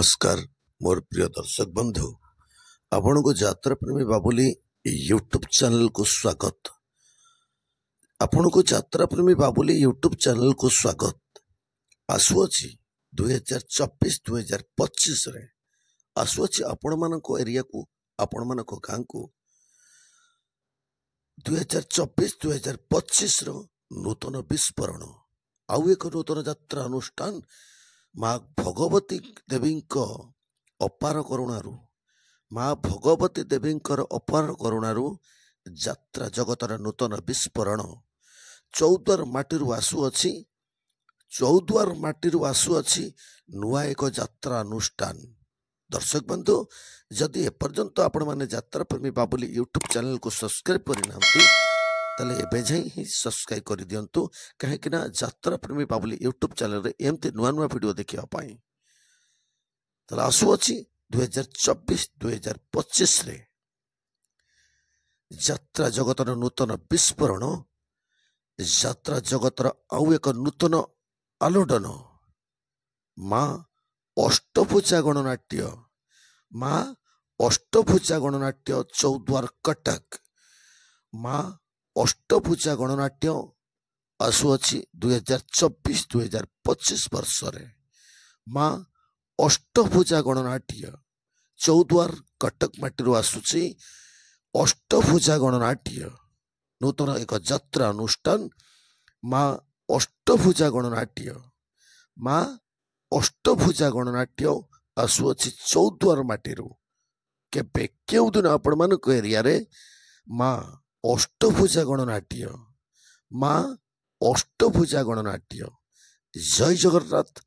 नमस्कार मोर प्रिय दर्शक बंधु आपण को यात्रा प्रेमी बाबुली यूट्यूब चैनल को स्वागत। आपण को यात्रा प्रेमी बाबुली यूट्यूब चैनल को स्वागत। आसुअछि 2024-2025 रे आसुअछि आपण मानको एरिया को आपण मानको गां को 2024-2025 रो नूतन विस्फोरण आउ एक नूतन यात्रा अनुष्ठान माँ भगवती देवी अपार करुणारू माँ भगवती देवी अपार करुणारू यात्रा जगतर नूतन विस्फोरण चौद्वार माटीरू आसुअछि। चौद्वार माटीरू आसुअछि नुआ एक यात्रा अनुष्ठान। दर्शक बंधु जदि एपर्यंत आपण माने यात्रा प्रेमी बाबुली यूट्यूब चैनल को सब्सक्राइब करिनांती ताले एबे जाई ही सब्सक्राइब कर दियंतु कहीं ना यात्रा प्रेमी बाबुली यूट्यूब चैनल रे एमती नुआ नुआ वीडियो देखिया पाई। ताले आसुअछि 2024-2025 रे यात्रा जगतर नूतन विस्फोरण यात्रा जगतर आउ एक नूतन आलोडन माँ अष्टभुजा गणनाट्य माँ अष्टभुजा गणनाट्य चौद्वार कटक माँ अष्टभुजा गणनाट्य आसुअछि 2024-2025 वर्ष रे माँ अष्टभुजा गणनाट्य चौद्वार कटक माटीरू आसुछि। अष्टभुजा गणनाट्य नूतन एक यात्रा अनुष्ठान माँ अष्टभुजा गणनाट्य माँ अष्टभुजा गणनाट्य आसुअछि चौद्वार माटीरू। केबे केउ दिन आपण मानक एरिया रे माँ अष्टभुजा गणनाट्य माँ अष्टभुजा गणनाट्य जय जगन्नाथ